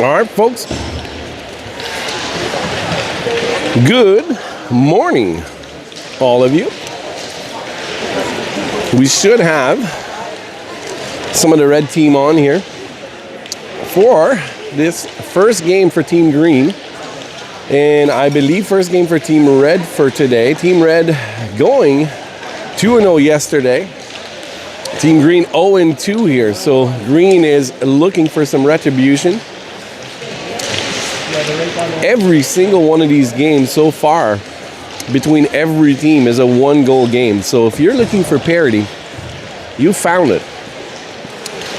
All right, folks. Good morning, all of you. We should have some of the red team on here for this first game for Team Green. And I believe first game for Team Red for today. Team Red going 2-0 yesterday. Team Green 0-2 here. So Green is looking for some retribution. Every single one of these games so far between every team is a one-goal game. So if you're looking for parity, you found it.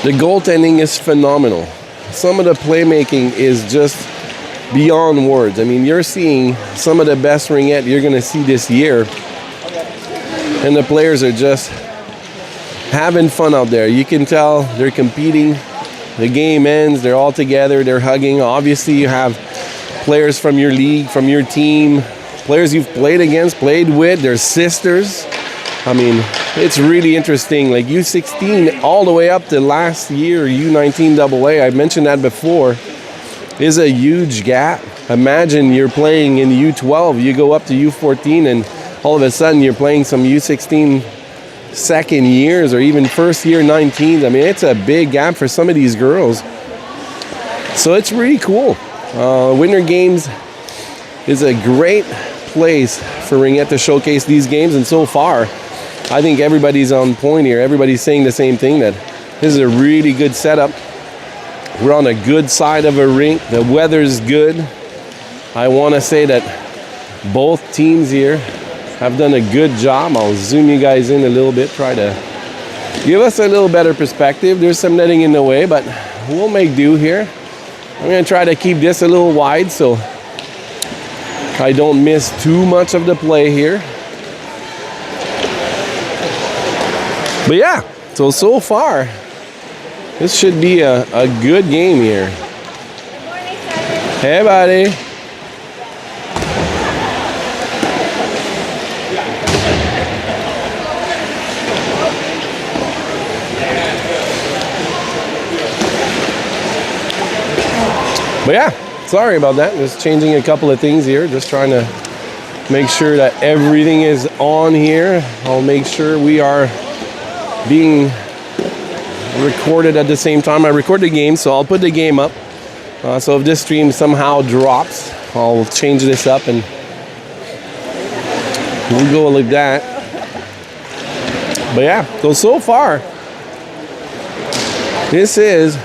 The goaltending is phenomenal. Some of the playmaking is just beyond words. I mean, you're seeing some of the best ringette you're going to see this year. And the players are just having fun out there. You can tell they're competing. The game ends. They're all together. They're hugging. Obviously, you have players from your league, from your team, players you've played against, played with. They're sisters. I mean, it's really interesting. Like U16 all the way up to last year, U19 AA. I mentioned that before. Is a huge gap. Imagine you're playing in U12, you go up to U14, and all of a sudden you're playing some U16 second years or even first year 19s. I mean, it's a big gap for some of these girls. So it's really cool. Winter Games is a great place for Ringette to showcase these games, and so far, I think everybody's on point here. Everybody's saying the same thing, that this is a really good setup. We're on a good side of a rink. The weather's good. I want to say that both teams here have done a good job. I'll zoom you guys in a little bit, try to give us a little better perspective. There's some netting in the way, but we'll make do here. I'm going to try to keep this a little wide so I don't miss too much of the play here. But yeah, so far, this should be a good game here. Hey, buddy. But yeah, sorry about that. Just changing a couple of things here. Just trying to make sure that everything is on here. I'll make sure we are being recorded at the same time. I record the game, so I'll put the game up. So if this stream somehow drops, I'll change this up and we'll go like that. But yeah, so far, this is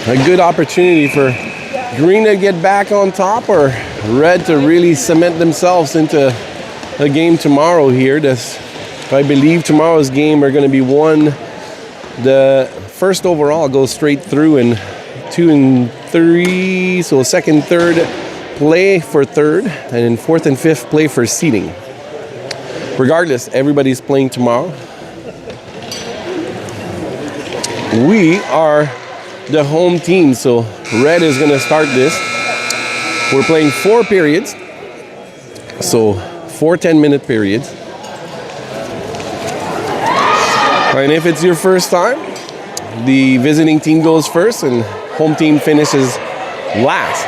a good opportunity for Green to get back on top or Red to really cement themselves into a game tomorrow here. I believe tomorrow's game are going to be won. The first overall goes straight through, and 2 and 3, so second, third play for third, and then fourth and fifth play for seeding. Regardless, everybody's playing tomorrow. We are the home team, so Red is going to start this. We're playing 4 periods, so 4 10-minute periods. And if it's your first time, the visiting team goes first and home team finishes last.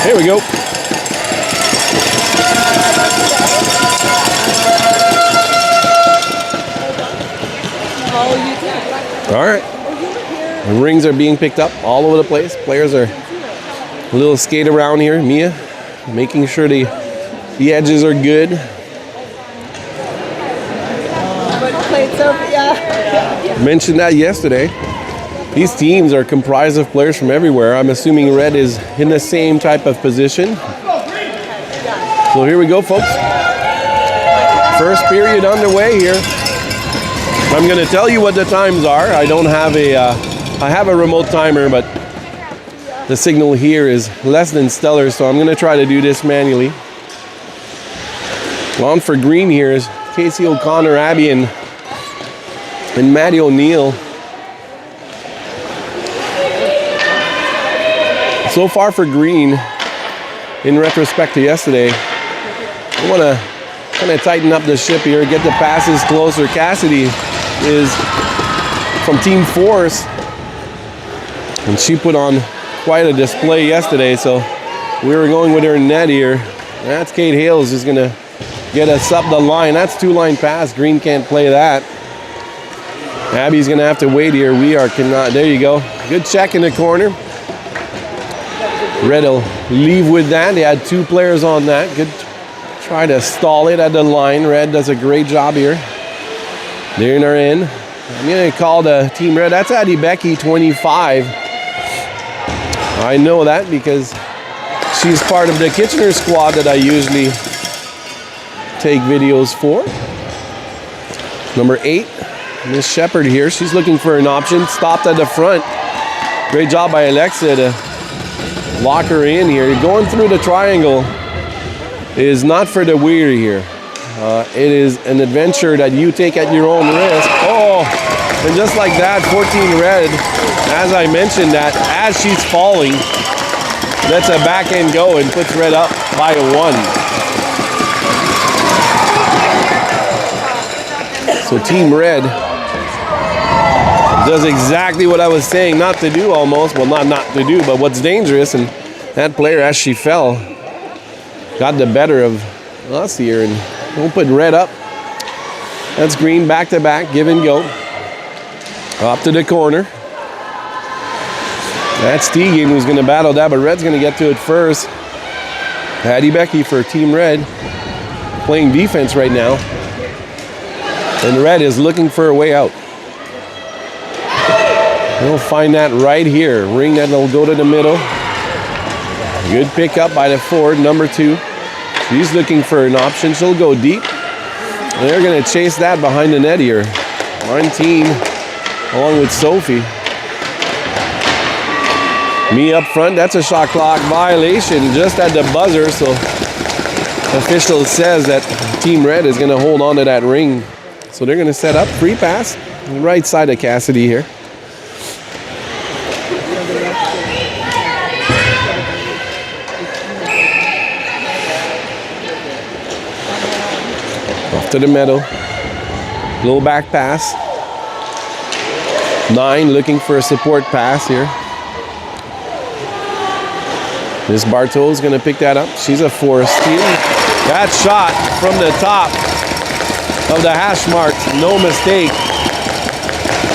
Here we go. All right. The rings are being picked up all over the place. Players are a little skate around here. Mia making sure the edges are good. Mentioned that yesterday. These teams are comprised of players from everywhere. I'm assuming Red is in the same type of position. So here we go, folks. First period underway here. I'm going to tell you what the times are. I don't have I have a remote timer, but the signal here is less than stellar, so I'm going to try to do this manually. On for Green here is Casey O'Connor, Abby, and Maddie O'Neill. So far for Green, in retrospect to yesterday, I want to kind of tighten up the ship here, get the passes closer. Cassidy is from Team Force. And she put on quite a display yesterday, so we were going with her net here. That's Kate Hales who's going to get us up the line. That's 2-line pass. Green can't play that. Abby's going to have to wait here. We are cannot. There you go. Good check in the corner. Red will leave with that. They had 2 players on that. Good try to stall it at the line. Red does a great job here. They're in our end. I'm going to call the Team Red. That's Addie Becky, 25. I know that because she's part of the Kitchener squad that I usually take videos for. Number 8, Miss Shepard here. She's looking for an option. Stopped at the front. Great job by Alexa to lock her in here. Going through the triangle is not for the weary here. It is an adventure that you take at your own risk. Oh, and just like that, 14 Red, as I mentioned that, as she's falling, lets a backhand go and puts Red up by 1. So Team Red does exactly what I was saying not to do almost. Well, not to do, but what's dangerous. And that player, as she fell, got the better of us here. And we'll put Red up. That's Green back to back, give and go. Up to the corner. That's Teagan who's going to battle that, but Red's going to get to it first. Addie Becky for Team Red playing defense right now. And Red is looking for a way out. We'll find that right here. Ring that will go to the middle. Good pickup by the forward, number 2. She's looking for an option. She'll go deep. And they're going to chase that behind the net here. 19 along with Sophie. Me up front. That's a shot clock violation just at the buzzer. So official says that Team Red is going to hold on to that ring. So they're going to set up free pass. Right side of Cassidy here. Off to the middle. Little back pass. 9 looking for a support pass here. Miss Bartol is going to pick that up. She's a Force team. That shot from the top of the hash marks, no mistake.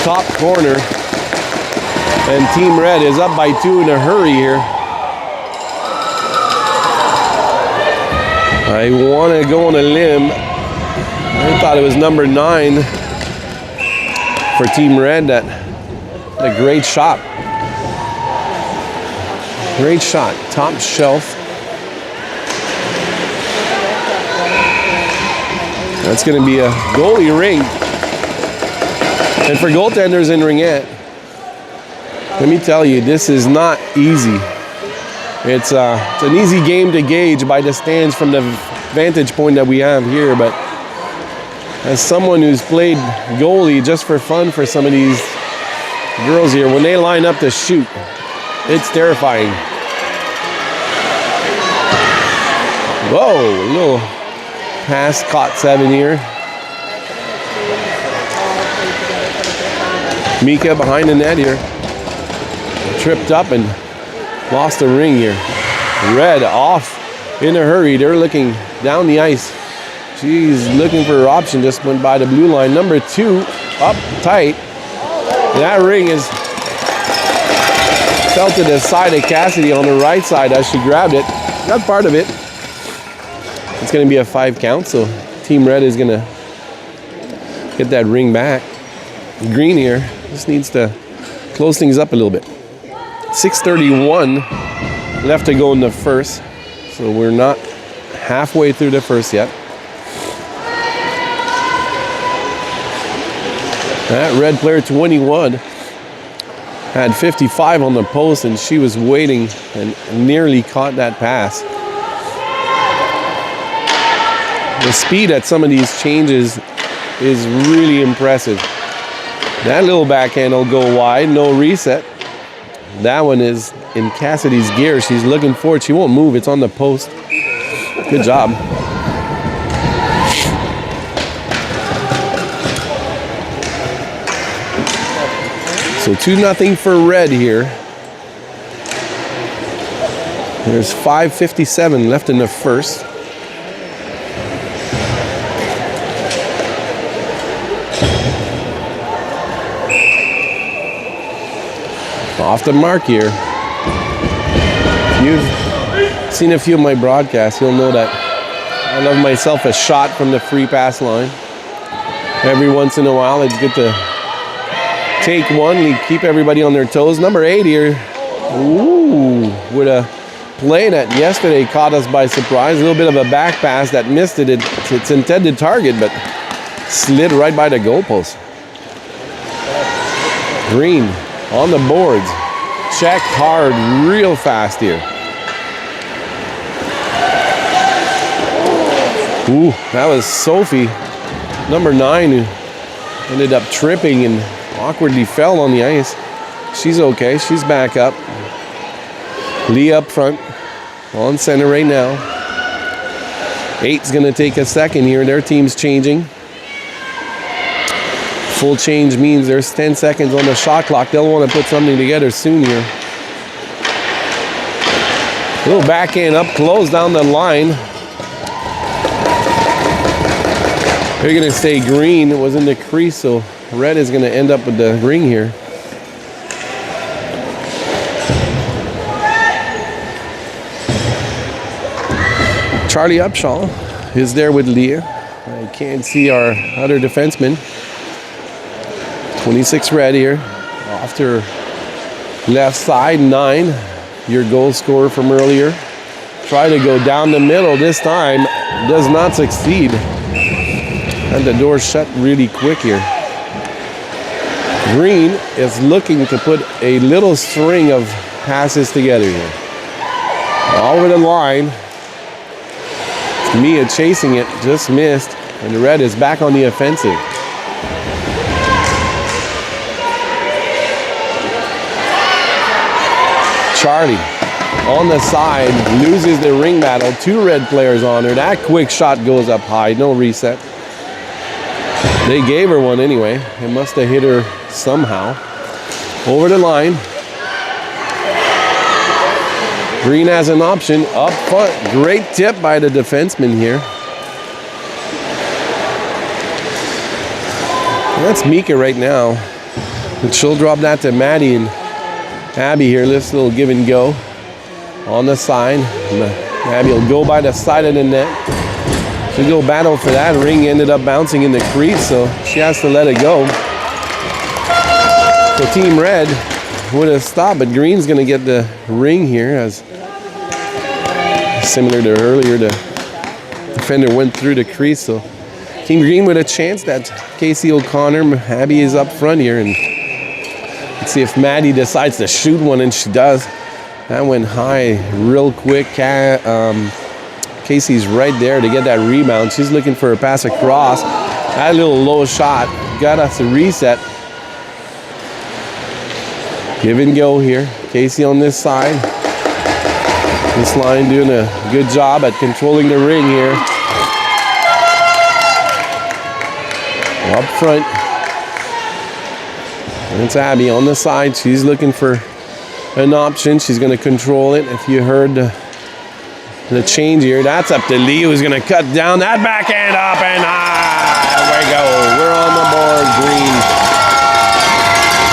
Top corner. And Team Red is up by 2 in a hurry here. I want to go on a limb. I thought it was number 9 for Team Red. That a great shot. Great shot. Top shelf. That's going to be a goalie ring. And for goaltenders in ringette, let me tell you, this is not easy. It's an easy game to gauge by the stands from the vantage point that we have here, but as someone who's played goalie just for fun for some of these girls here, when they line up to shoot, it's terrifying. Whoa, a little pass caught 7 here. Mika behind the net here. Tripped up and lost the ring here. Red off in a hurry. They're looking down the ice. She's looking for her option. Just went by the blue line. Number 2 up tight. That ring is fell to the side of Cassidy on the right side as she grabbed it. Got part of it. It's going to be a 5 count, so Team Red is going to get that ring back. Green here just needs to close things up a little bit. 6:31 left to go in the first, so we're not halfway through the first yet. That Red player 21 had 55 on the post, and she was waiting and nearly caught that pass. The speed at some of these changes is really impressive. That little backhand will go wide, no reset. That one is in Cassidy's gear. She's looking for it. She won't move. It's on the post. Good job. So 2-0 for red here. There's 5:57 left in the first. Off the mark here. If you've seen a few of my broadcasts, you'll know that I love myself a shot from the free pass line. Every once in a while, it's good to take one, keep everybody on their toes. Number 8 here, ooh, with a play that yesterday caught us by surprise. A little bit of a back pass that missed its intended target, but slid right by the goalpost. Green on the boards. Check hard, real fast here. Ooh, that was Sophie, number 9, who ended up tripping and awkwardly fell on the ice. She's okay. She's back up. Lee up front, on center right now. 8's going to take a second here. Their team's changing. Full change means there's 10 seconds on the shot clock. They'll want to put something together soon here. A little backhand up close down the line. They're going to stay green. It was in the crease, so red is going to end up with the ring here. Charlie Upshaw is there with Leah. I can't see our other defenseman. 26 red here. Off to her left side, 9. Your goal scorer from earlier. Try to go down the middle this time. Does not succeed. And the door shut really quick here. Green is looking to put a little string of passes together here. Over the line. Mia chasing it, just missed. And the red is back on the offensive. Charlie on the side, loses the ring battle. 2 red players on her. That quick shot goes up high, no reset. They gave her one anyway. It must have hit her somehow. Over the line. Green has an option up front. Great tip by the defenseman here. That's Mika right now. And she'll drop that to Maddie, and Abby here lifts a little give and go on the side. Abby will go by the side of the net. She'll go battle for that. Ring ended up bouncing in the crease, so she has to let it go. So Team Red would have stopped, but Green's going to get the ring here, as similar to earlier, the defender went through the crease. So Team Green with a chance. That Casey O'Connor. Abby is up front here, and let's see if Maddie decides to shoot one, and she does. That went high real quick. Casey's right there to get that rebound. She's looking for a pass across. That little low shot got us a reset. Give and go here. Casey on this side. This line doing a good job at controlling the ring here. Up front. And it's Abby on the side. She's looking for an option. She's going to control it. If you heard the change here, that's up to Lee, who's going to cut down that backhand up and high. There we go. We're on the board, Green.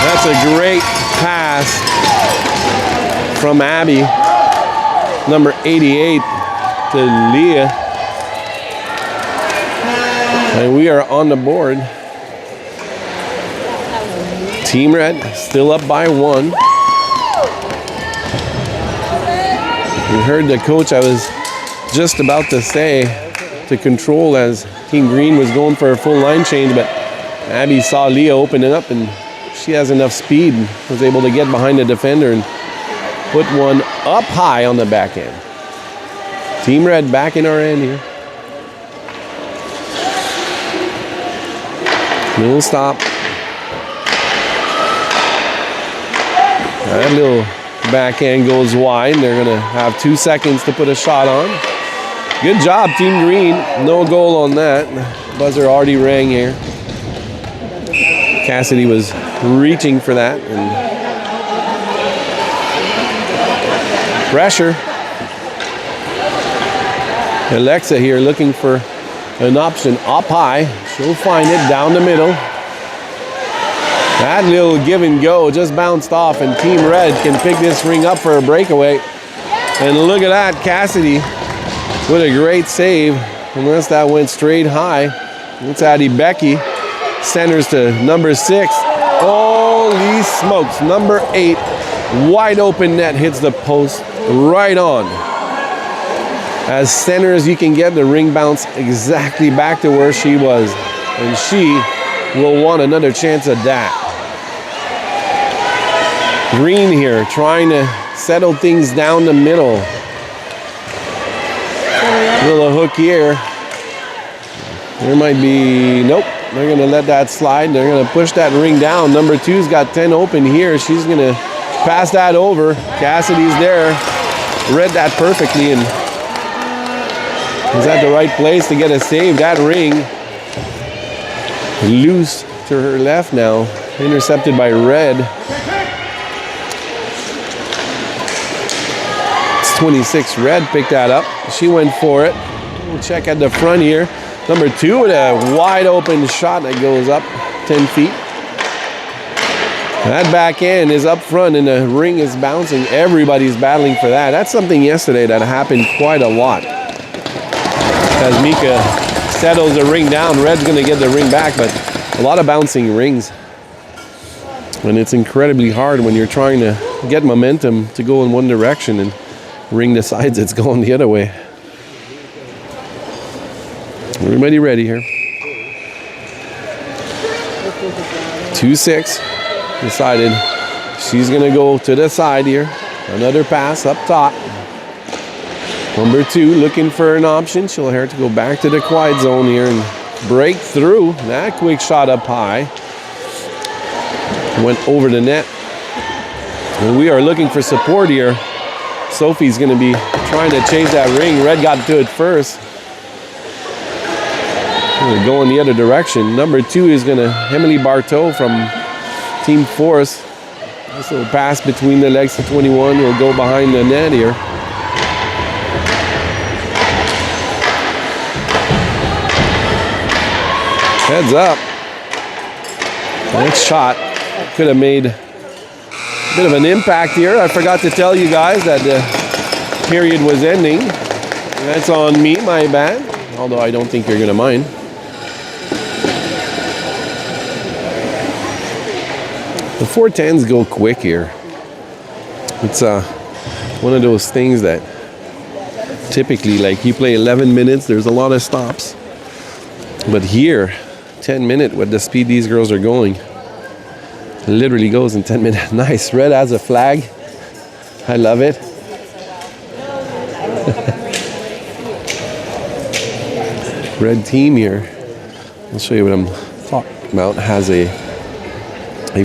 That's a great pass from Abby, number 88, to Leah. And we are on the board. Team Red still up by 1. You heard the coach, I was just about to say, to control as Team Green was going for a full line change, but Abby saw Leah open it up, and she has enough speed, was able to get behind the defender and put one up high on the backhand. Team Red back in our end here. Little stop. That little backhand goes wide. They're going to have 2 seconds to put a shot on. Good job, Team Green. No goal on that. Buzzer already rang here. Cassidy was reaching for that. And pressure. Alexa here looking for an option up high. She'll find it down the middle. That little give and go just bounced off, and Team Red can pick this ring up for a breakaway. And look at that, Cassidy with a great save. Unless that went straight high. It's Addie Becky. Centers to number 6. Holy smokes. Number 8. Wide open net hits the post right on. As center as you can get, the ring bounce exactly back to where she was. And she will want another chance at that. Green here trying to settle things down the middle. Little hook here. There might be, nope. They're going to let that slide. They're going to push that ring down. Number 2's got 10 open here. She's going to pass that over. Cassidy's there. Read that perfectly and was at the right place to get a save. That ring loose to her left now. Intercepted by Red. It's 26. Red picked that up. She went for it. We'll check at the front here. Number 2 with a wide open shot that goes up 10 feet. That back end is up front and the ring is bouncing. Everybody's battling for that. That's something yesterday that happened quite a lot. As Mika settles the ring down, Red's going to get the ring back, but a lot of bouncing rings. And it's incredibly hard when you're trying to get momentum to go in one direction and ring decides it's going the other way. Everybody ready here. 2-6. Decided she's going to go to the side here. Another pass up top. Number 2 looking for an option. She'll have to go back to the quiet zone here and break through. That quick shot up high. Went over the net. And we are looking for support here. Sophie's going to be trying to chase that ring. Red got to it first. We're going the other direction. Number 2 is going to Emily Barteau from Team Force. This little pass between the legs to 21 will go behind the net here. Heads up. Nice shot. Could have made a bit of an impact here. I forgot to tell you guys that the period was ending. That's on me, my bad. Although I don't think you're going to mind. The 410s go quick here. It's one of those things that typically, like you play 11 minutes, there's a lot of stops. But here, 10 minutes with the speed these girls are going, it literally goes in 10 minutes. Nice. Red has a flag. I love it. Red team here. I'll show you what I'm talking about. Has a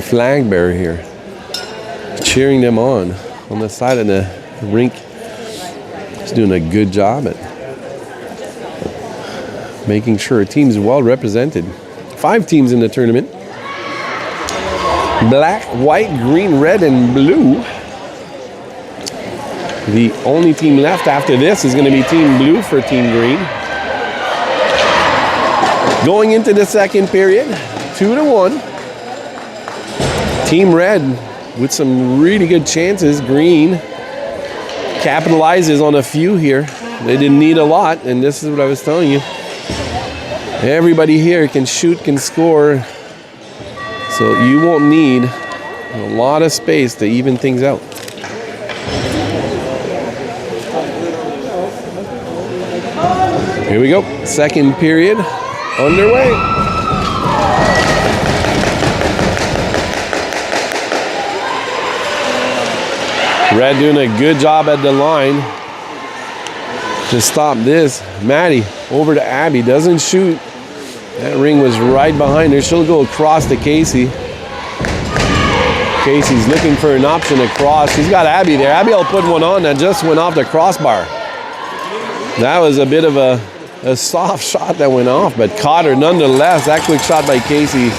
flag bearer here cheering them on the side of the rink. He's doing a good job at making sure a team's well represented. 5 teams in the tournament. Black, white, green, red, and blue. The only team left after this is going to be Team Blue for Team Green. Going into the second period, 2-1. Team Red with some really good chances. Green capitalizes on a few here. They didn't need a lot, and this is what I was telling you. Everybody here can shoot, can score, so you won't need a lot of space to even things out. Here we go. Second period underway. Red doing a good job at the line to stop this. Maddie over to Abby. Doesn't shoot. That ring was right behind her. She'll go across to Casey. Casey's looking for an option across. She's got Abby there. Abby will put one on that just went off the crossbar. That was a bit of a soft shot that went off, but caught her nonetheless. That quick shot by Casey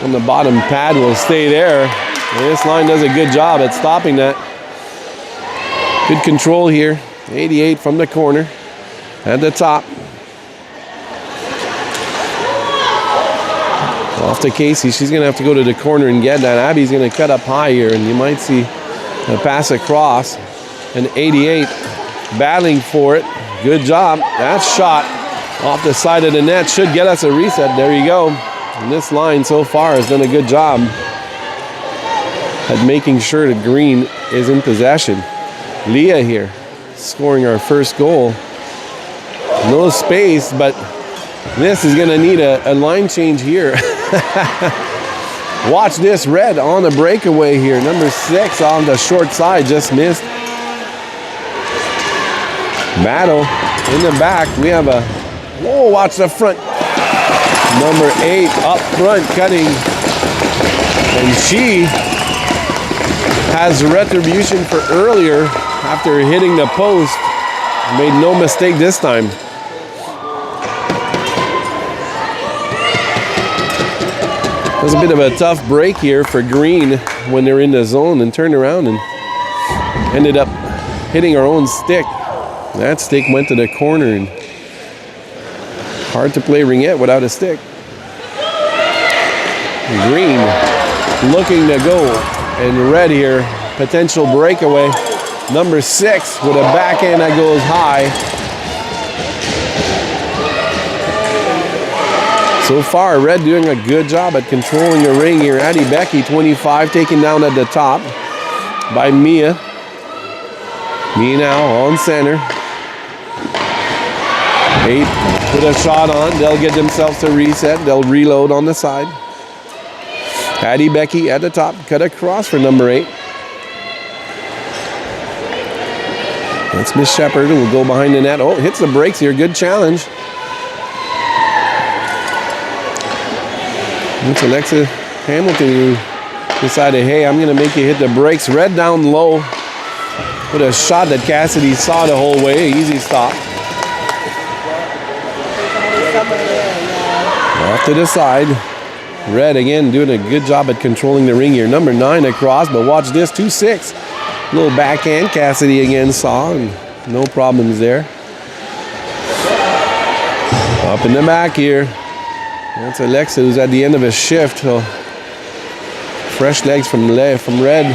on the bottom pad will stay there. And this line does a good job at stopping that. Good control here. 88 from the corner at the top. Off to Casey. She's going to have to go to the corner and get that. Abby's going to cut up high here, and you might see a pass across. And 88 battling for it. Good job. That shot off the side of the net should get us a reset. There you go. And this line so far has done a good job at making sure the green is in possession. Leah here scoring our first goal. No space, but this is going to need a line change here. Watch this. Red on the breakaway here. Number 6 on the short side just missed. Battle in the back. We have a... Whoa, watch the front. Number 8 up front cutting. And she has retribution for earlier after hitting the post. Made no mistake this time. It was a bit of a tough break here for Green when they're in the zone, and turned around and ended up hitting our own stick. That stick went to the corner, and hard to play ringette without a stick. Green looking to go, and Red here, potential breakaway. Number 6 with a backhand that goes high. So far, Red doing a good job at controlling the ring here. Addie Becky, 25, taken down at the top by Mia. Mia now on center. 8, put a shot on. They'll get themselves a reset. They'll reload on the side. Addie Becky at the top, cut across for number 8. That's Miss Shepard, who will go behind the net. Oh, hits the brakes here. Good challenge. It's Alexa Hamilton who decided, hey, I'm going to make you hit the brakes. Red down low. Put a shot that Cassidy saw the whole way. Easy stop. Off to the side. Red again doing a good job at controlling the ring here. Number 9 across, but watch this. 2-6. Little backhand. Cassidy again saw, and no problems there. Up in the back here. That's Alexa, who's at the end of his shift. So fresh legs from Red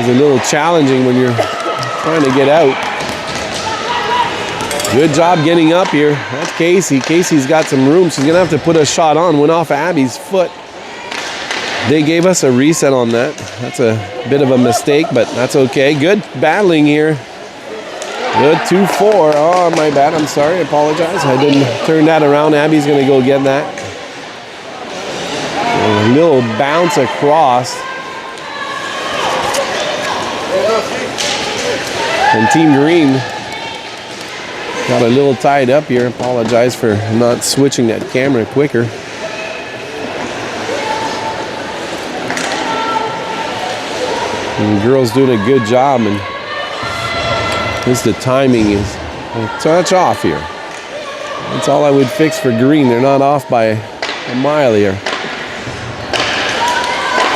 is a little challenging when you're trying to get out. Good job getting up here. That's Casey. Casey's got some room. She's going to have to put a shot on. Went off Abby's foot. They gave us a reset on that. That's a bit of a mistake, but that's okay. Good battling here. Good 2-4. Oh, my bad. I'm sorry. I apologize. I didn't turn that around. Abby's going to go get that. A little bounce across. And Team Green got a little tied up here. Apologize for not switching that camera quicker. And the girls doing a good job, and just the timing is a touch off here. That's all I would fix for Green. They're not off by a mile here.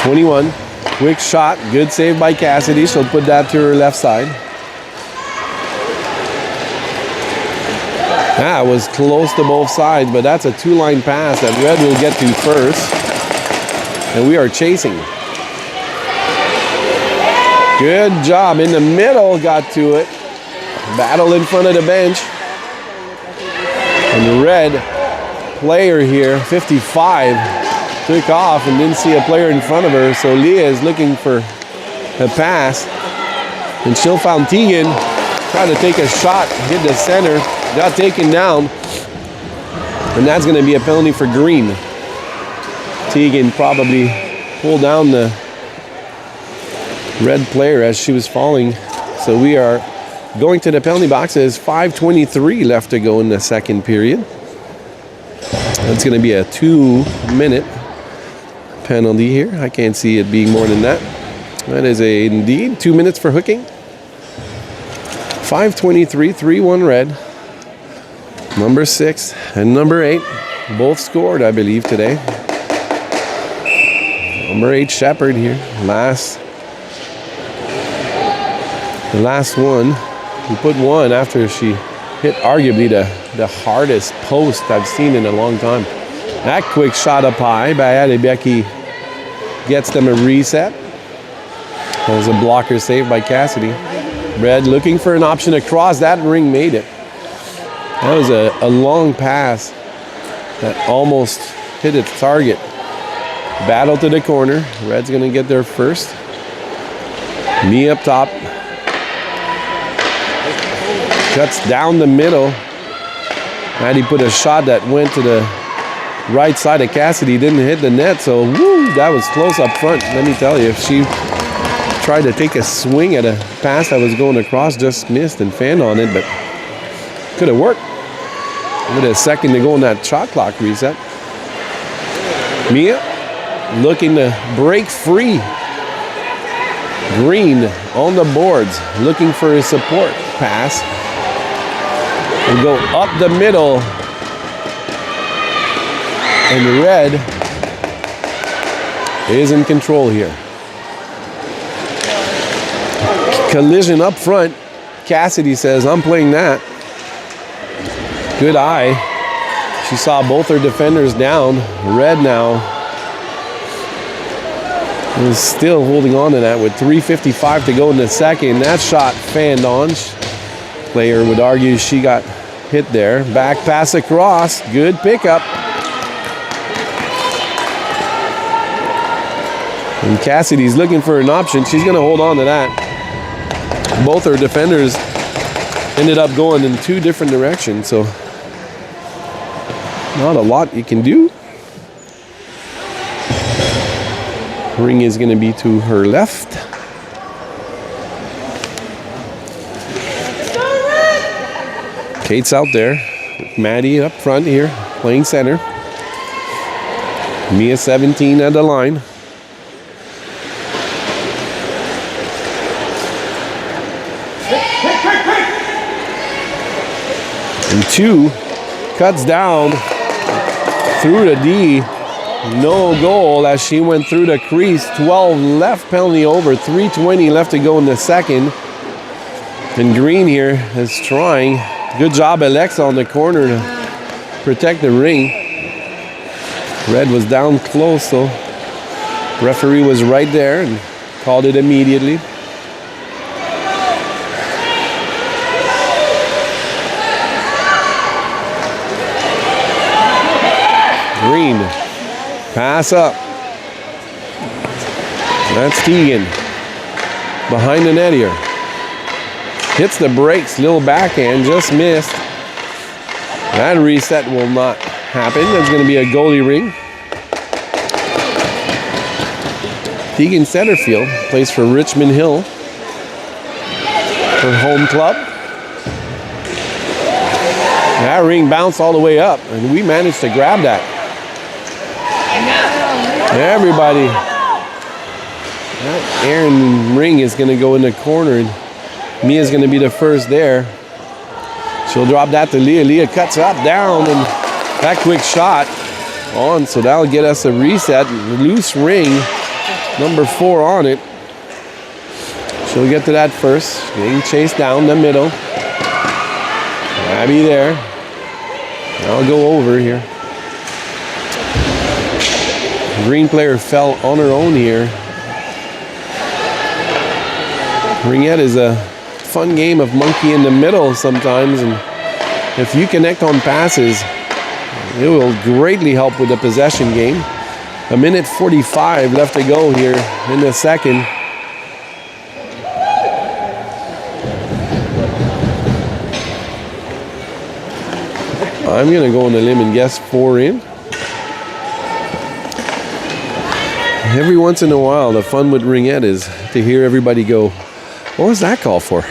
21, quick shot, good save by Cassidy. She'll put that to her left side. That was close to both sides, but that's a 2-line pass that Red will get to first. And we are chasing. Good job in the middle, got to it. Battle in front of the bench. And the Red player here, 55, took off and didn't see a player in front of her. So Leah is looking for a pass. And she'll found Tegan, trying to take a shot, hit the center, got taken down. And that's going to be a penalty for Green. Tegan probably pulled down the Red player as she was falling. So we are going to the penalty box. There's 5:23 left to go in the second period. That's going to be a 2-minute penalty here. I can't see it being more than that. That is indeed 2 minutes for hooking. 5:23, 3-1 Red. Number 6 and number 8 both scored, I believe, today. Number 8 Shepherd here. The last one. We put one after she hit arguably the hardest post I've seen in a long time. That quick shot up high by Adebeki gets them a reset. That was a blocker save by Cassidy. Red looking for an option across. That ring made it. That was a long pass that almost hit its target. Battle to the corner. Red's going to get there first. Me up top. Cuts down the middle. Maddie put a shot that went to the right side of Cassidy. Didn't hit the net, so woo, that was close up front. Let me tell you, if she tried to take a swing at a pass that was going across, just missed and fanned on it, but could have worked. With a second to go in that shot clock reset. Mia looking to break free. Green on the boards, looking for a support pass. We'll go up the middle. And Red is in control here. Collision up front. Cassidy says, I'm playing that. Good eye. She saw both her defenders down. Red now is still holding on to that with 3:55 to go in the second. That shot fanned on. Player would argue she got hit there. Back pass across. Good pickup. And Cassidy's looking for an option. She's going to hold on to that. Both her defenders ended up going in two different directions, so not a lot you can do. Ring is going to be to her left. Kate's out there. Maddie up front here, playing center. Mia 17 at the line. And 2 cuts down through the D. No goal as she went through the crease. 12 left, penalty over. 3:20 left to go in the second. And Green here is trying. Good job, Alexa, on the corner to protect the ring. Red was down close, so referee was right there and called it immediately. Green, pass up. That's Teagan. Behind the net here. Hits the brakes, little backhand, just missed. That reset will not happen. There's going to be a goalie ring. Teagan Centerfield plays for Richmond Hill, her home club. That ring bounced all the way up, and we managed to grab that. Everybody. That Aaron ring is going to go in the corner, and Mia's going to be the first there. She'll drop that to Leah. Leah cuts up, down, and that quick shot on, so that'll get us a reset. Loose ring, number 4 on it. She'll get to that first. Getting chased down the middle. Abby there. I'll go over here. Green player fell on her own here. Ringette is a fun game of monkey in the middle sometimes, and if you connect on passes, it will greatly help with the possession game. 1:45 left to go here in the second. I'm going to go on the limb and guess 4 in. Every once in a while, the fun with Ringette is to hear everybody go, what was that call for?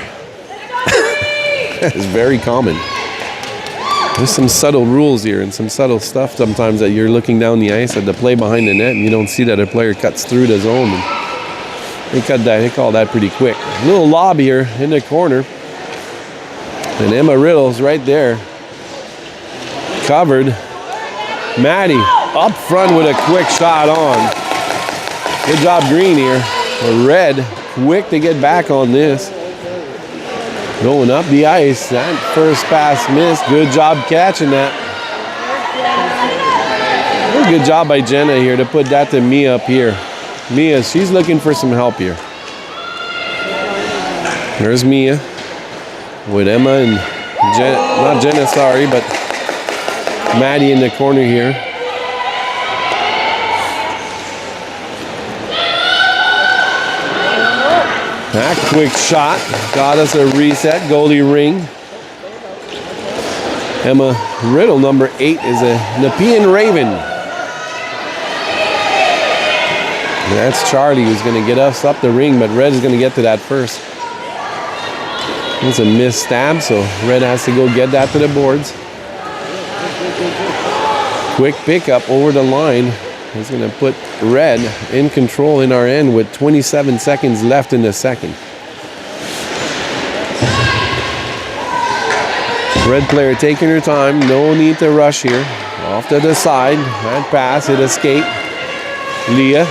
It's very common. There's some subtle rules here and some subtle stuff sometimes that you're looking down the ice at the play behind the net and you don't see that a player cuts through the zone. And they call that pretty quick. A little lob here in the corner. And Emma Riddle's right there. Covered. Maddie up front with a quick shot on. Good job, green here. Red, quick to get back on this. Going up the ice. That first pass missed. Good job catching that. Good job by Jenna here to put that to Mia up here. Mia, she's looking for some help here. There's Mia with Emma and not Jenna, sorry, but Maddie in the corner here. That quick shot got us a reset, goalie ring. Emma Riddle, number 8, is a Nepean Raven. That's Charlie who's going to get us up the ring, but Red is going to get to that first. It's a missed stab, so Red has to go get that to the boards. Quick pickup over the line. He's going to put Red in control in our end with 27 seconds left in the second. Red player taking her time. No need to rush here. Off to the side. That pass, it escaped. Leah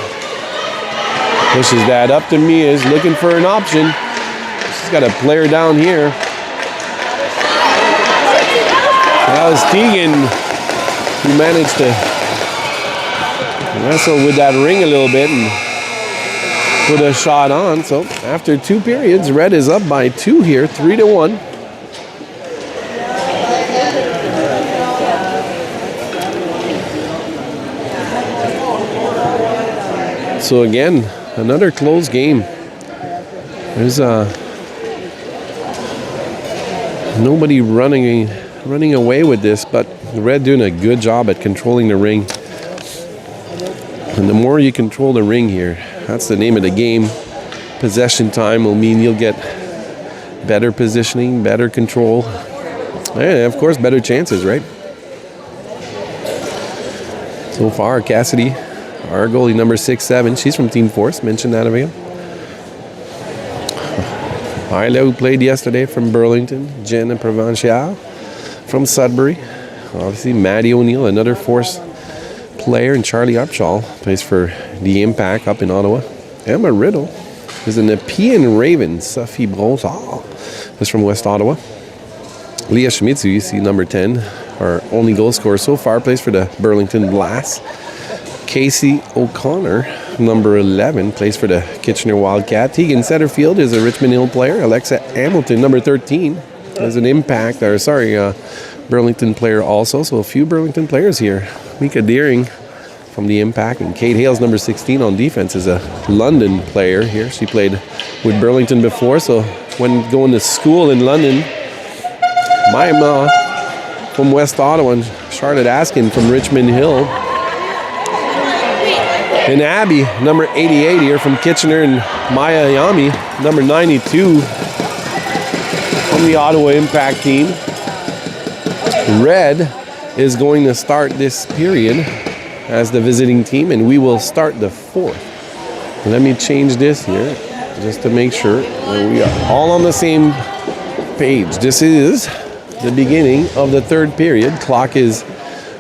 pushes that up to Mia. Is looking for an option. She's got a player down here. That was Tegan who managed to wrestle with that ring a little bit and put a shot on. So after 2 periods, Red is up by 2 here, 3-1. So again, another close game. There's nobody running away with this, but Red doing a good job at controlling the ring. And the more you control the ring here, that's the name of the game. Possession time will mean you'll get better positioning, better control, and of course better chances, right? So far, Cassidy, our goalie, number 6'7", she's from Team Force, mentioned that again. Isla, who played yesterday from Burlington, Jenna Provincial from Sudbury. Obviously, Maddie O'Neill, another Force player, and Charlie Upshaw plays for the Impact up in Ottawa. Emma Riddle is a Nepean Raven. Sophie Bronsard is from West Ottawa. Leah Schmitz, who you see number 10, our only goal scorer so far, plays for the Burlington Blast. Casey O'Connor, number 11, plays for the Kitchener Wildcat. Tegan Setterfield is a Richmond Hill player. Alexa Hamilton, number 13, is an Impact, Burlington player also. So a few Burlington players here. Mika Deering from the Impact, and Kate Hales, number 16 on defense, is a London player here. She played with Burlington before, so when going to school in London, my ma from West Ottawa and Charlotte Askin from Richmond Hill, and Abby, number 88 here from Kitchener, and Maya Yami, number 92 from the Ottawa Impact team. Red is going to start this period as the visiting team, and we will start the 4th. Let me change this here just to make sure that we are all on the same page. This is the beginning of the 3rd period. Clock is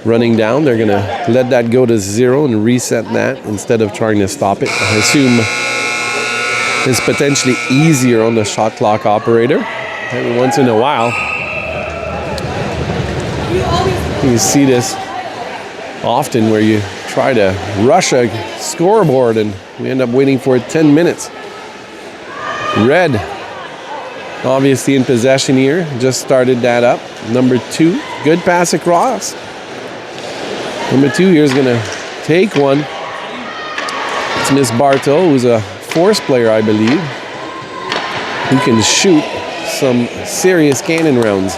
running down. They're going to let that go to 0 and reset that instead of trying to stop it. I assume it's potentially easier on the shot clock operator. Every once in a while, you see this often where you try to rush a scoreboard and we end up waiting for 10 minutes. Red, obviously in possession here, just started that up. Number 2, good pass across. Number 2 here is going to take one. It's Miss Bartow, who's a Force player, I believe, who can shoot some serious cannon rounds.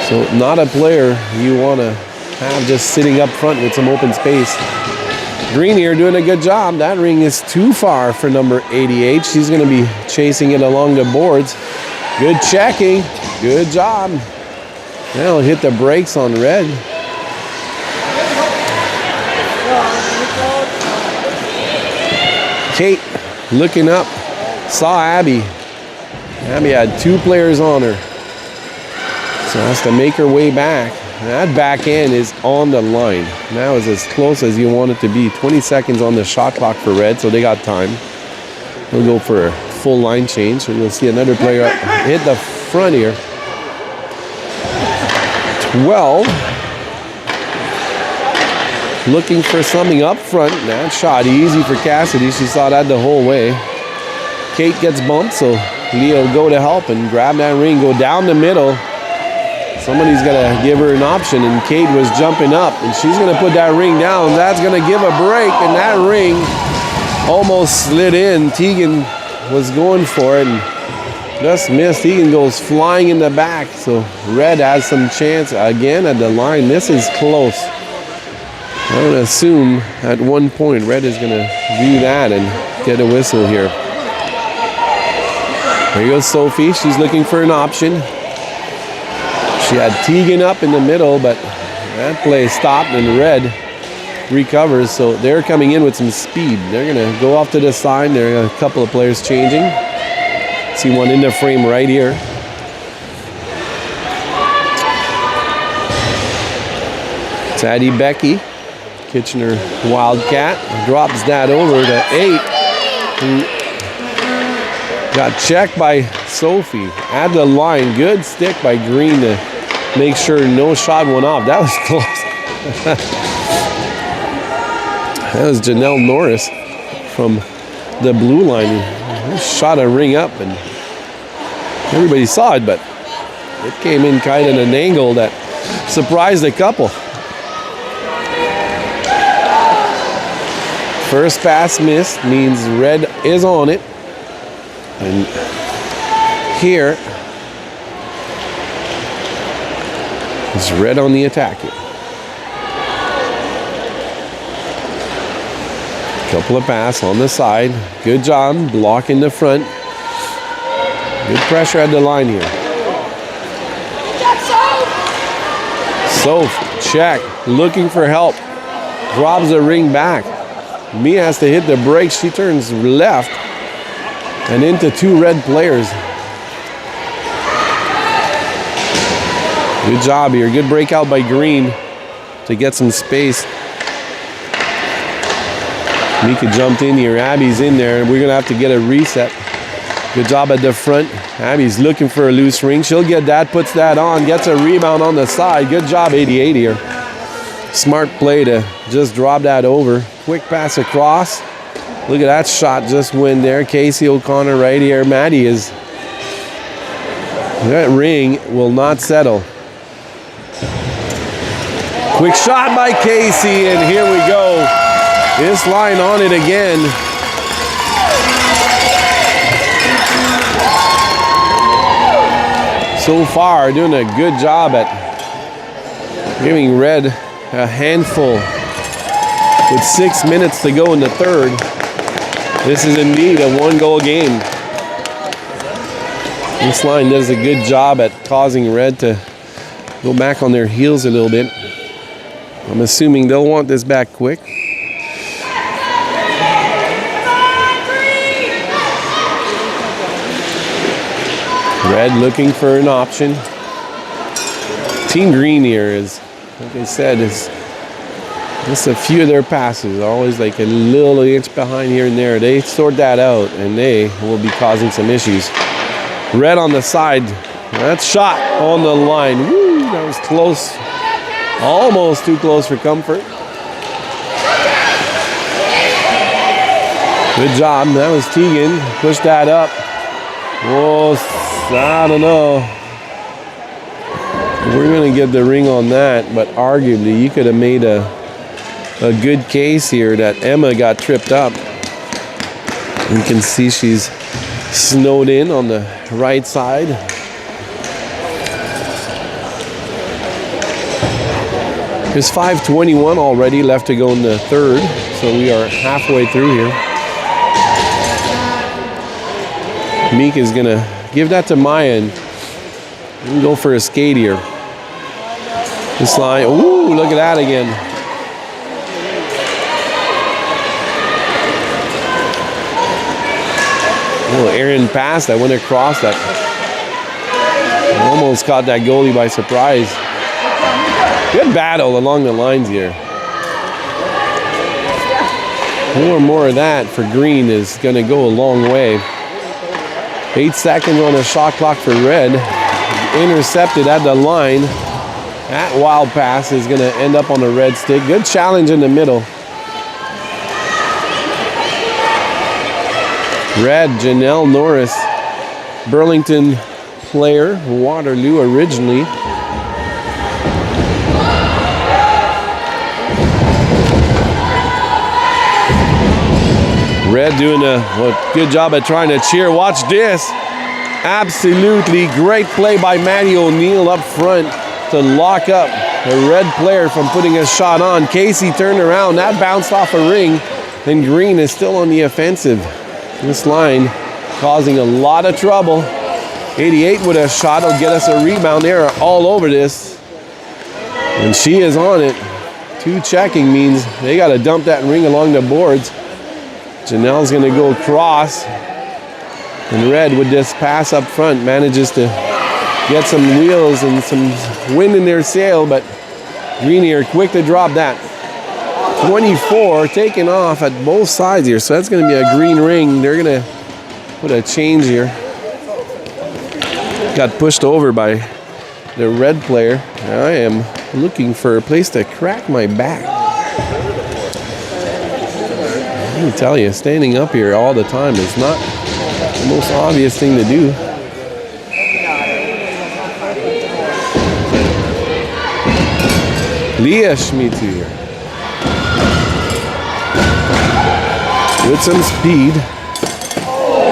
So not a player you want to have just sitting up front with some open space. Green here doing a good job. That ring is too far for number 88. She's going to be chasing it along the boards. Good checking. Good job. Now hit the brakes on Red. Kate looking up. Saw Abby. Abby had 2 players on her. So has to make her way back. That back end is on the line. Now is as close as you want it to be. 20 seconds on the shot clock for Red, so they got time. We'll go for a full line change. So you'll see another player hit the front here. 12. Looking for something up front. That shot easy for Cassidy. She saw that the whole way. Kate gets bumped, so Leah will go to help and grab that ring. Go down the middle. Somebody's going to give her an option, and Kate was jumping up, and she's going to put that ring down. That's going to give a break, and that ring almost slid in. Tegan was going for it and just missed. Tegan goes flying in the back, so Red has some chance again at the line. This is close. I would assume at one point Red is going to do that and get a whistle here. There goes Sophie. She's looking for an option. She had Tegan up in the middle, but that play stopped and Red recovers. So they're coming in with some speed. They're going to go off to the side. There are a couple of players changing. See one in the frame right here. It's Addie Becky. Kitchener Wildcat drops that over to 8. Got checked by Sophie at the line. Good stick by Green to make sure no shot went off. That was close. That was Janelle Norris from the blue line. He shot a ring up and everybody saw it, but it came in kind of at an angle that surprised a couple. First pass missed means Red is on it. And here is Red on the attack here. Couple of passes on the side. Good job blocking the front. Good pressure at the line here. Soph, check, looking for help. Drops the ring back. Mia has to hit the brakes. She turns left and into two Red players. Good job here. Good breakout by Green to get some space. Mika jumped in here. Abby's in there. We're going to have to get a reset. Good job at the front. Abby's looking for a loose ring. She'll get that, puts that on, gets a rebound on the side. Good job, 88 here. Smart play to just drop that over. Quick pass across. Look at that shot just went there. Casey O'Connor right here. Maddie is... That ring will not settle. Quick shot by Casey, and here we go. This line on it again. So far, doing a good job at giving Red a handful with 6 minutes to go in the third. This is indeed a one-goal game. This line does a good job at causing Red to go back on their heels a little bit. I'm assuming they'll want this back quick. Red looking for an option. Team Green here is, like I said, is just a few of their passes. Always like a little inch behind here and there. They sort that out and they will be causing some issues. Red on the side. That shot on the line. Woo, that was close. Almost too close for comfort. Good job. That was Tegan. Pushed that up. Oh, I don't know. We're going to get the ring on that, but arguably you could have made a good case here that Emma got tripped up. You can see she's snowed in on the right side. There's 5:21 already left to go in the third, so we are halfway through here. Meek is going to give that to Maya and go for a skate here. This line, ooh, look at that again. Oh, Aaron pass that went across that. Almost caught that goalie by surprise. Good battle along the lines here. More of that for Green is going to go a long way. 8 seconds on the shot clock for Red. Intercepted at the line. That wild pass is going to end up on the Red stick. Good challenge in the middle. Red, Janelle Norris, Burlington player, Waterloo originally. Red doing a good job at trying to cheer. Watch this. Absolutely great play by Maddie O'Neill up front to lock up the Red player from putting a shot on. Casey turned around. That bounced off a ring. And Green is still on the offensive. This line causing a lot of trouble. 88 with a shot will get us a rebound. They're all over this. And she is on it. 2 checking means they got to dump that ring along the boards. Janelle's going to go across. And Red, with this pass up front, manages to get some wheels and some wind in their sail. But Green here, quick to drop that. 24 taken off at both sides here. So that's going to be a green ring. They're going to put a change here. Got pushed over by the Red player. I am looking for a place to crack my back. Let me tell you, standing up here all the time is not the most obvious thing to do. Leah Schmitz here. With some speed.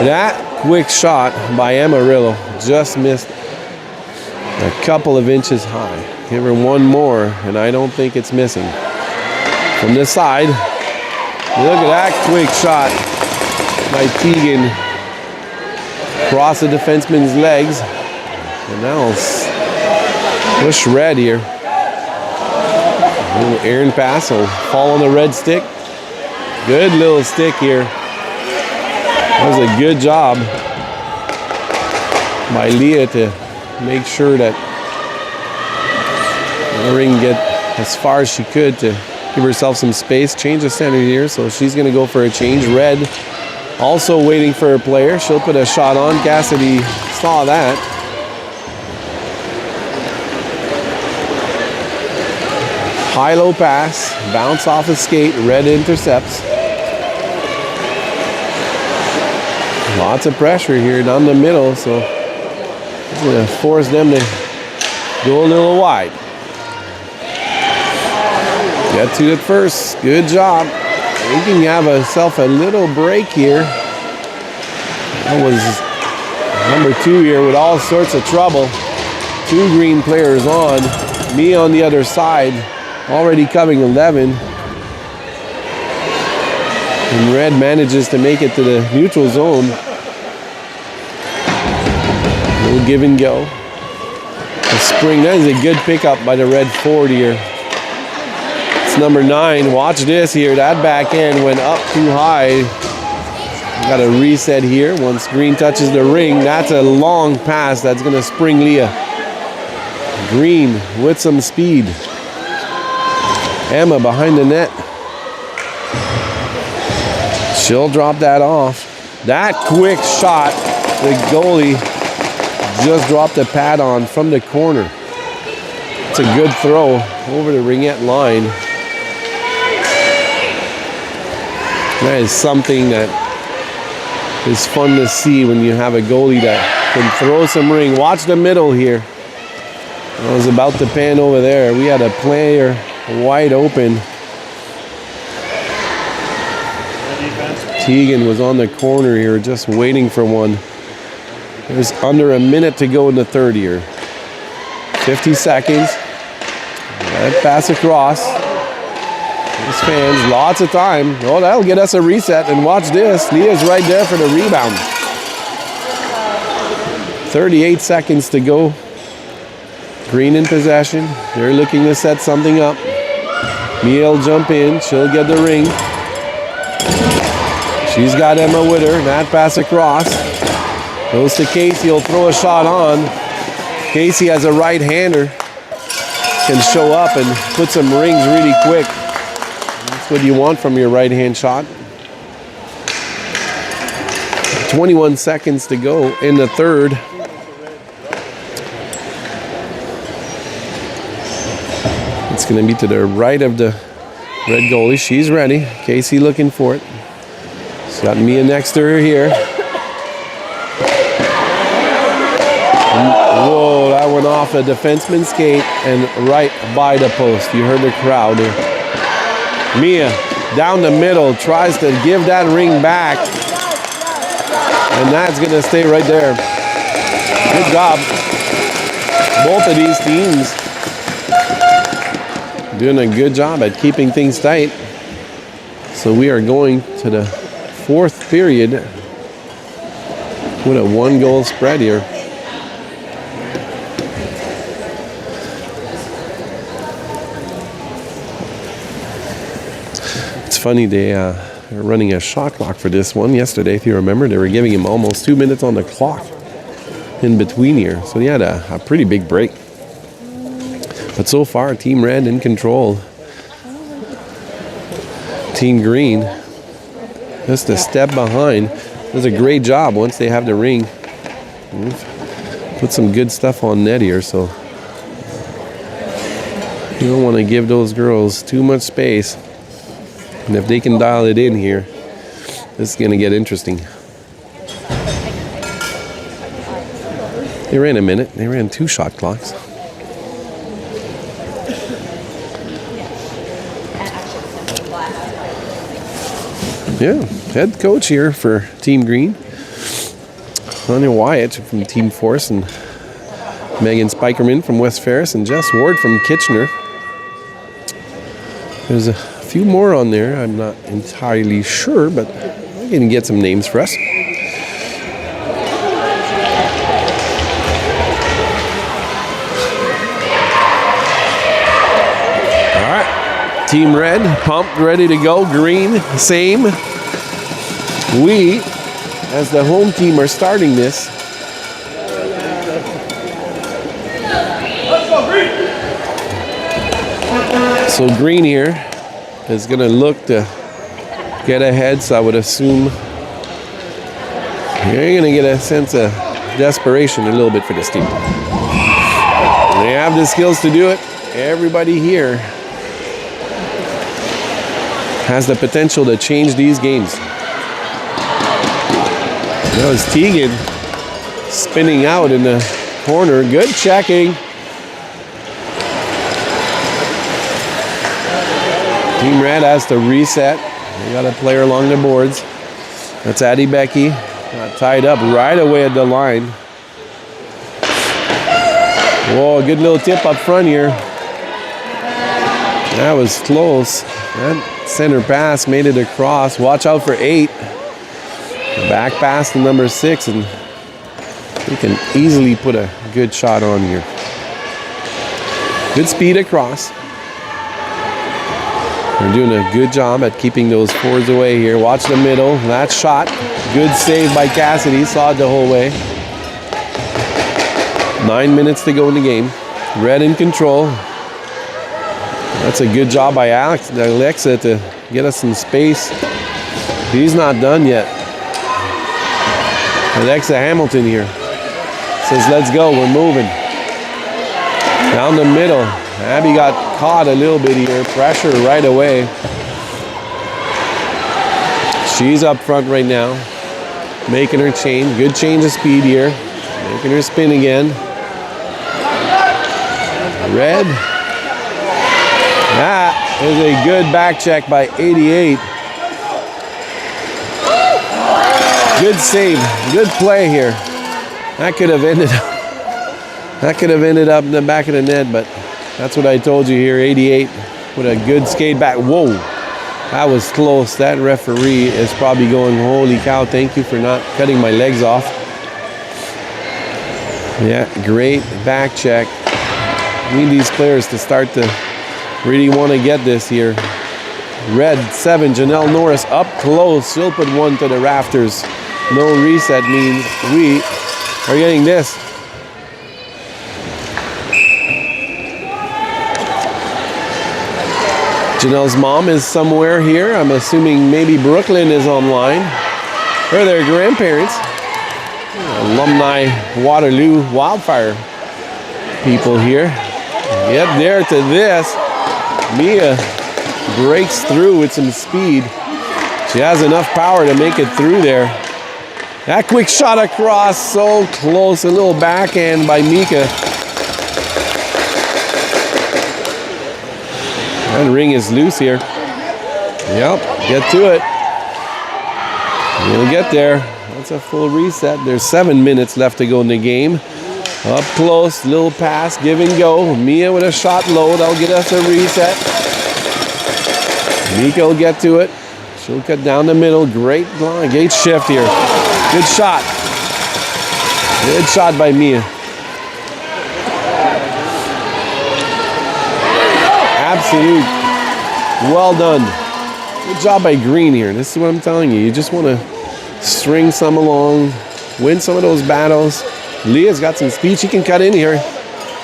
That quick shot by Amarillo just missed a couple of inches high. Give her one more, and I don't think it's missing. From this side, look at that quick shot by Teagan. Across the defenseman's legs. And now push Red here. A little Aaron pass will fall on the Red stick. Good little stick here. That was a good job by Leah to make sure that the ring get as far as she could to give herself some space. Change the center here, so she's going to go for a change. Red also waiting for a player. She'll put a shot on. Cassidy saw that. High-low pass, bounce off a skate. Red intercepts. Lots of pressure here down the middle, so it's going to force them to go a little wide. Get to it first. Good job. You can have yourself a little break here. That was number 2 here with all sorts of trouble. 2 green players on. Me on the other side, already covering 11. And Red manages to make it to the neutral zone. A little give and go. The spring, that is a good pickup by the Red forward here. It's number 9. Watch this here. That back end went up too high. Got a reset here. Once Green touches the ring, that's a long pass that's going to spring Leah. Green with some speed. Emma behind the net. She'll drop that off. That quick shot, the goalie just dropped a pad on from the corner. It's a good throw over the ringette line. That is something that is fun to see when you have a goalie that can throw some ring. Watch the middle here. I was about to pan over there. We had a player wide open. Teagan was on the corner here just waiting for one. There's under a minute to go in the third here. 50 seconds. That pass across. These fans, lots of time. Oh, that'll get us a reset. And watch this. Leah's right there for the rebound. 38 seconds to go. Green in possession. They're looking to set something up. Mia will jump in. She'll get the ring. She's got Emma with her. That pass across. Goes to Casey. He'll throw a shot on. Casey as a right-hander can show up and put some rings really quick. That's what you want from your right-hand shot. 21 seconds to go in the third. It's going to be to the right of the red goalie. She's ready. Casey looking for it. She's got Mia next to her here. Whoa, that went off a defenseman's skate and right by the post. You heard the crowd there. Mia down the middle tries to give that ring back. And that's going to stay right there. Good job. Both of these teams doing a good job at keeping things tight. So we are going to the fourth period with a 1-goal spread here. It's funny, they're running a shot clock for this one. Yesterday, if you remember, they were giving him almost 2 minutes on the clock in between here. So he had a pretty big break. But so far, Team Red in control. Team Green just a step behind. Does a great job once they have the ring. Put some good stuff on net here, so you don't want to give those girls too much space. And if they can dial it in here, this is going to get interesting. They ran a minute. They ran 2 shot clocks. Yeah, head coach here for Team Green. Sonia Wyatt from Team Force, and Megan Spikerman from West Ferris, and Jess Ward from Kitchener. There's a few more on there. I'm not entirely sure, but we can get some names for us. All right, Team Red pumped, ready to go. Green, same. We, as the home team, are starting this. So Green here is going to look to get ahead, so I would assume you're going to get a sense of desperation a little bit for this team. They have the skills to do it. Everybody here has the potential to change these games. That was Teagan spinning out in the corner. Good checking. Team Red has to reset. They got a player along the boards. That's Addie Becky. Got tied up right away at the line. Whoa, good little tip up front here. That was close. That center pass made it across. Watch out for 8. Back pass to number 6, and we can easily put a good shot on here. Good speed across. They're doing a good job at keeping those forwards away here. Watch the middle. That shot. Good save by Cassidy. Saw it the whole way. 9 minutes to go in the game. Red in control. That's a good job by Alexa to get us some space. He's not done yet. Alexa Hamilton here says, let's go, we're moving. Down the middle. Abby got caught a little bit here. Pressure right away. She's up front right now. Making her change. Good change of speed here. Making her spin again. Red. That is a good back check by 88. Good save, good play here. That could have ended up in the back of the net, but that's what I told you here. 88 with a good skate back. Whoa, that was close. That referee is probably going, holy cow, thank you for not cutting my legs off. Yeah, great back check. We need these players to start to really want to get this here. Red 7, Janelle Norris up close. She'll put one to the rafters. No reset means we are getting this. Janelle's mom is somewhere here. I'm assuming maybe Brooklyn is online. Or their grandparents. Alumni Waterloo Wildfire people here. Yep, there to this. Mia breaks through with some speed. She has enough power to make it through there. That quick shot across, so close. A little backhand by Mika. That ring is loose here. Yep, get to it. We'll get there. That's a full reset. There's 7 minutes left to go in the game. Up close, little pass, give and go. Mia with a shot low. That'll get us a reset. Mika will get to it. She'll cut down the middle. Great line, great shift here. Good shot. Good shot by Mia. Absolute. Well done. Good job by Green here. This is what I'm telling you. You just want to string some along, win some of those battles. Leah's got some speed. She can cut in here.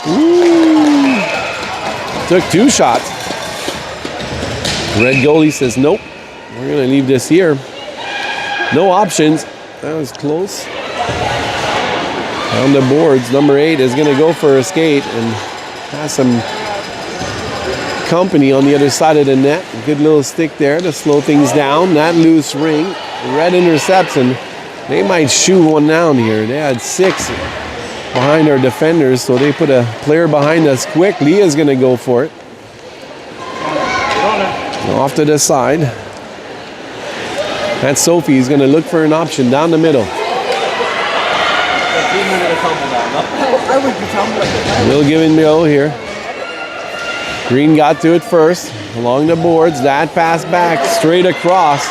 Ooh. Took 2 shots. Red goalie says, nope. We're going to leave this here. No options. That was close. On the boards, number 8 is going to go for a skate and has some company on the other side of the net. Good little stick there to slow things down. That loose ring. Red interception. They might shoot one down here. They had 6 behind our defenders, so they put a player behind us quick. Leah's going to go for it. Off to the side. That's Sophie. He's going to look for an option down the middle. Little give and go here. Green got to it first. Along the boards. That pass back. Straight across.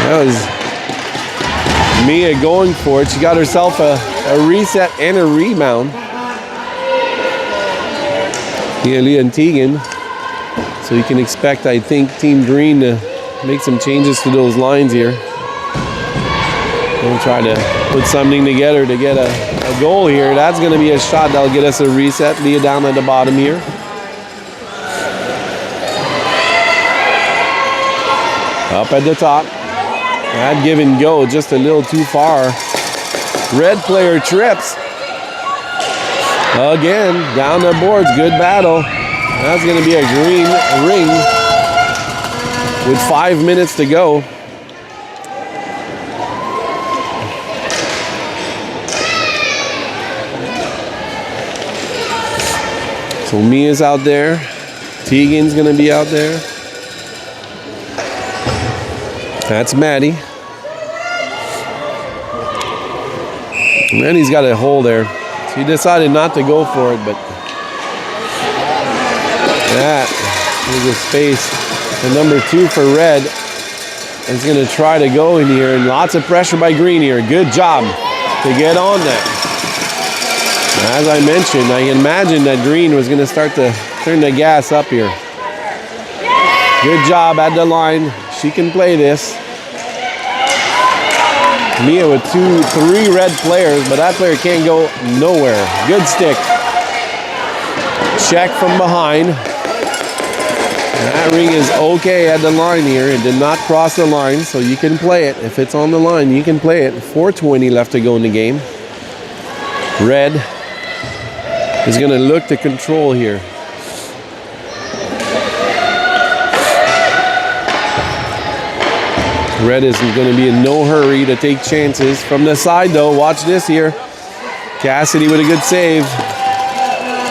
That was Mia going for it. She got herself a reset and a rebound. Leah and Tegan. So you can expect, I think, Team Green to make some changes to those lines here. We'll try to put something together to get a goal here. That's going to be a shot that'll get us a reset. Leah down at the bottom here. Up at the top. That give and go just a little too far. Red player trips. Again, down the boards. Good battle. That's going to be a green ring with 5 minutes to go. So Mia's out there. Tegan's going to be out there. That's Maddie. Maddie's got a hole there. She decided not to go for it, but that is a space. And number 2 for Red is going to try to go in here, and lots of pressure by Green here. Good job to get on that. As I mentioned, I imagine that Green was going to start to turn the gas up here. Good job at the line. She can play this. Mia with 3 red players, but that player can't go nowhere. Good stick. Check from behind. That ring is okay at the line here. It did not cross the line, so you can play it. If it's on the line, you can play it. 4:20 left to go in the game. Red is going to look to control here. Red is going to be in no hurry to take chances. From the side, though, watch this here. Cassidy with a good save.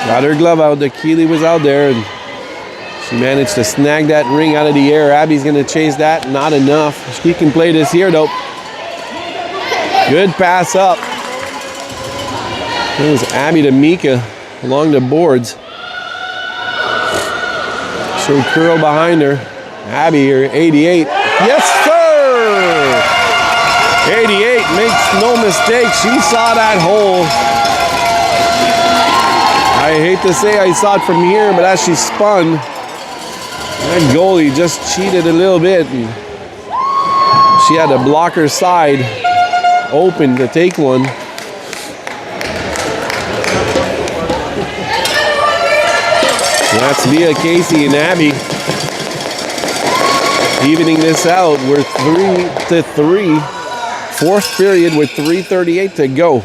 Got her glove out. The Keeley was out there, and she managed to snag that ring out of the air. Abby's going to chase that. Not enough. She can play this here, though. Good pass up. It was Abby to Mika along the boards. She'll curl behind her. Abby here, 88. Yes, sir! 88 makes no mistake. She saw that hole. I hate to say I saw it from here, but as she spun, that goalie just cheated a little bit. And she had to block her side open to take one. That's Leah, Casey, and Abby evening this out. We're 3-3. Fourth period with 3:38 to go.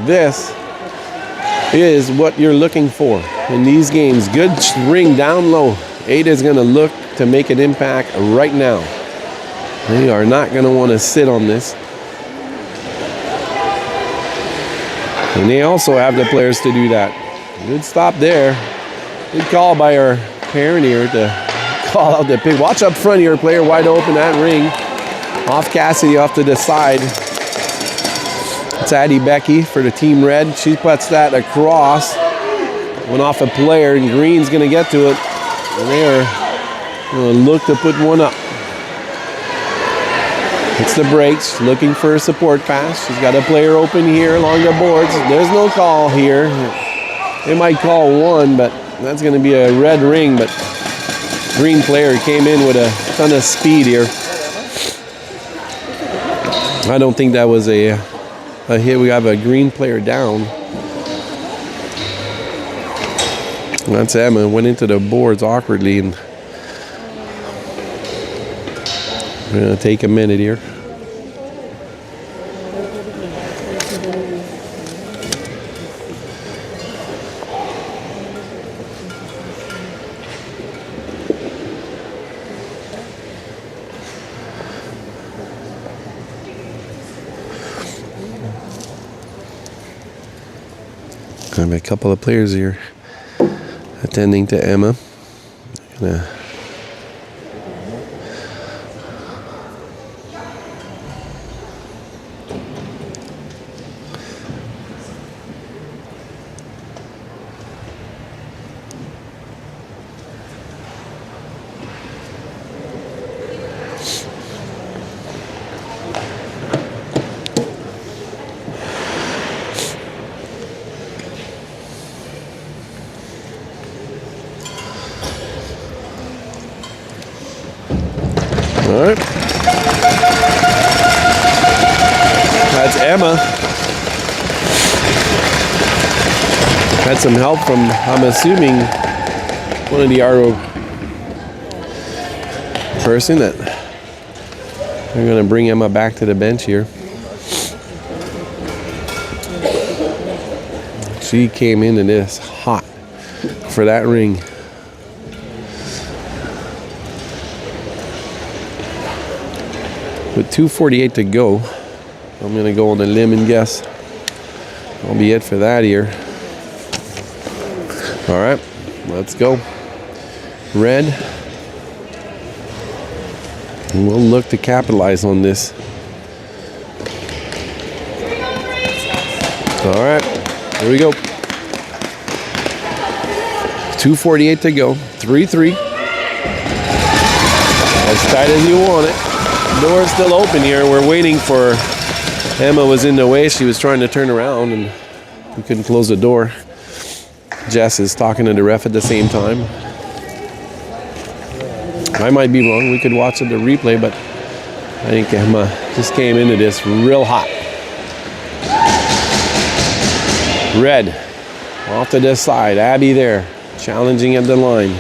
This is what you're looking for in these games. Good ring down low. Ada is going to look to make an impact right now. They are not going to want to sit on this. And they also have the players to do that. Good stop there. Good call by our parent here to call out the pick. Watch up front here, player wide open, that ring. Off Cassidy, off to the side. It's Addie Becky for the Team Red. She puts that across. Went off a player, and Green's going to get to it. And they're going to look to put one up. It's the breaks, looking for a support pass. She's got a player open here along the boards. There's no call here. They might call one, but that's going to be a red ring. But Green player came in with a ton of speed here. I don't think that was a hit. We have a Green player down. That's Emma. Went into the boards awkwardly, and we're going to take a minute here. I have a couple of players here attending to Emma. All right. That's Emma. Had some help from, I'm assuming, one of the RO person that they're going to bring Emma back to the bench here. She came into this hot for that ring. With 2:48 to go, I'm going to go on a limb and guess that'll be it for that here. All right, let's go. Red. And we'll look to capitalize on this. All right, here we go. 2:48 to go, 3-3. As tight as you want it. Door's still open here. We're waiting for Emma. Was in the way. She was trying to turn around and we couldn't close the door. Jess is talking to the ref at the same time. I might be wrong. We could watch the replay, but I think Emma just came into this real hot. Red off to this side. Abby there challenging at the line.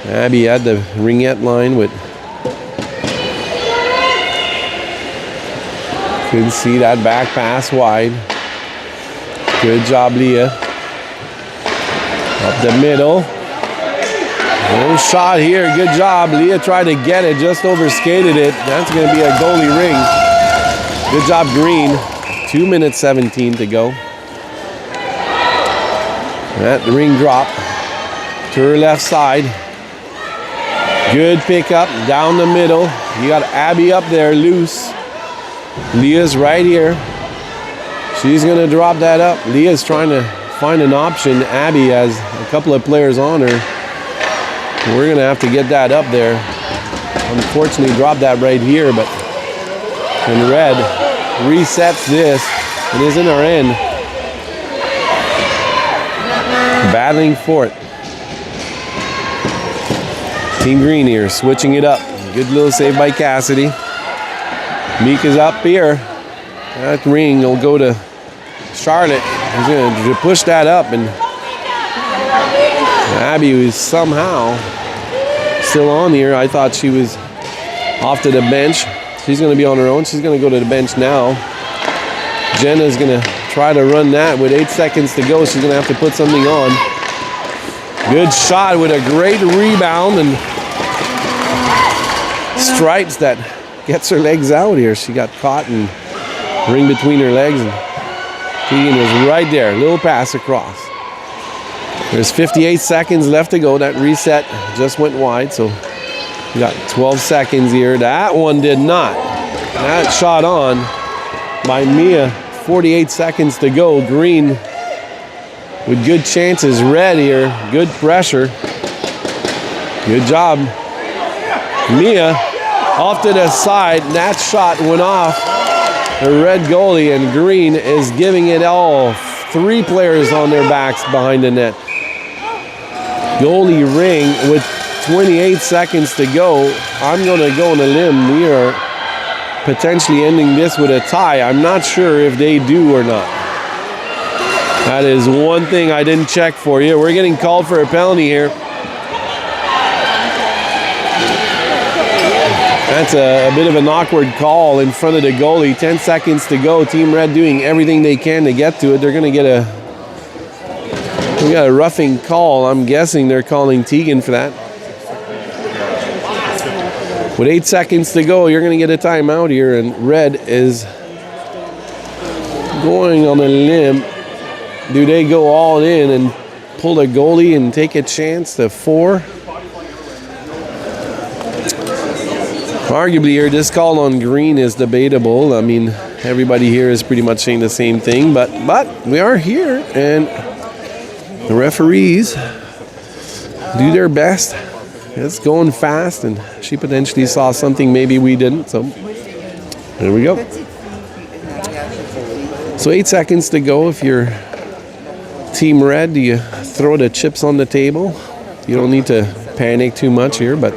Abby at the ringette line with. Couldn't see that back pass wide. Good job, Leah. Up the middle. No shot here. Good job. Leah tried to get it, just overskated it. That's going to be a goalie ring. Good job, Green. 2:17 to go. That ring drop to her left side. Good pickup down the middle. You got Abby up there loose. Leah's right here. She's going to drop that up. Leah's trying to find an option. Abby has a couple of players on her. We're going to have to get that up there. Unfortunately, drop that right here, but and Red resets this. It is in our end. Battling for it. Team Green here, switching it up. Good little save by Cassidy. Meek is up here. That ring will go to Charlotte. He's going to push that up, and Abby is somehow still on here. I thought she was off to the bench. She's going to be on her own. She's going to go to the bench now. Jenna's going to try to run that with 8 seconds to go. She's going to have to put something on. Good shot with a great rebound and Stripes that gets her legs out here. She got caught and ring between her legs. And Keegan was right there. Little pass across. There's 58 seconds left to go. That reset just went wide, so we got 12 seconds here. That one did not. That shot on by Mia. 48 seconds to go. Green with good chances. Red here. Good pressure. Good job. Mia off to the side. That shot went off the red goalie, and Green is giving it all. 3 players on their backs behind the net. Goalie ring with 28 seconds to go. I'm going to go on a limb. We are potentially ending this with a tie. I'm not sure if they do or not. That is one thing I didn't check for you. We're getting called for a penalty here. That's a bit of an awkward call in front of the goalie. 10 seconds to go. Team Red doing everything they can to get to it. They're going to get we got a roughing call. I'm guessing they're calling Tegan for that. With 8 seconds to go, you're going to get a timeout here, and Red is going on a limb. Do they go all in and pull the goalie and take a chance to 4? Arguably here, this call on Green is debatable. I mean, everybody here is pretty much saying the same thing, but we are here, and the referees do their best. It's going fast, and she potentially saw something maybe we didn't, so there we go. So 8 seconds to go. If you're Team Red, you throw the chips on the table. You don't need to panic too much here, but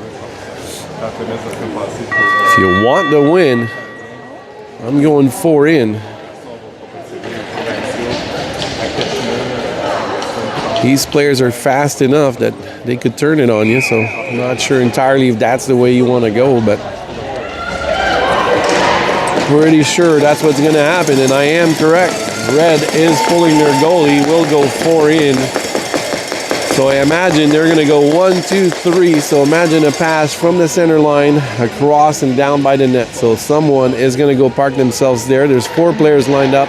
if you want to win, I'm going 4 in. These players are fast enough that they could turn it on you, so I'm not sure entirely if that's the way you want to go, but pretty sure that's what's going to happen, and I am correct. Red is pulling their goalie, will go 4 in. So I imagine they're going to go 1, 2, 3. So imagine a pass from the center line across and down by the net. So someone is going to go park themselves there. There's 4 players lined up.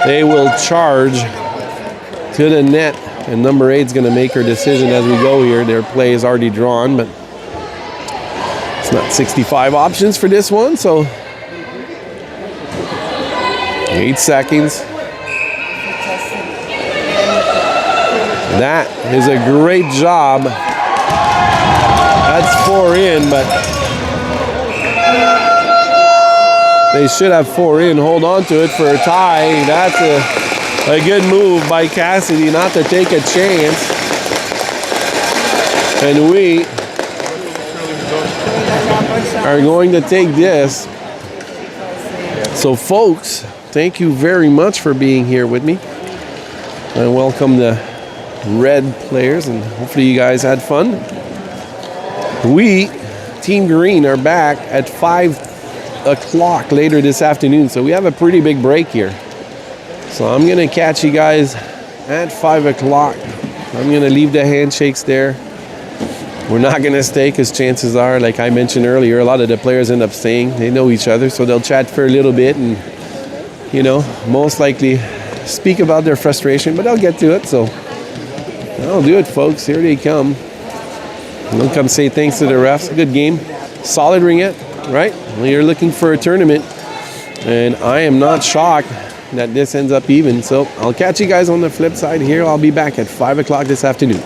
They will charge to the net, and number 8 is going to make her decision as we go here. Their play is already drawn, but it's not 65 options for this one. So 8 seconds. That is a great job. That's 4 in, but they should have 4 in. Hold on to it for a tie. That's a good move by Cassidy not to take a chance. And we are going to take this. So folks, thank you very much for being here with me. I welcome the Red players, and hopefully you guys had fun. We, Team Green, are back at 5 o'clock later this afternoon, so we have a pretty big break here. So I'm going to catch you guys at 5 o'clock. I'm going to leave the handshakes there. We're not going to stay because chances are, like I mentioned earlier, a lot of the players end up staying. They know each other, so they'll chat for a little bit and, you know, most likely speak about their frustration, but I'll get to it, so that'll do it, folks. Here they come. They'll come say thanks to the refs. Good game. Solid ringette, right? Well, you're looking for a tournament, and I am not shocked that this ends up even. So I'll catch you guys on the flip side here. I'll be back at 5 o'clock this afternoon.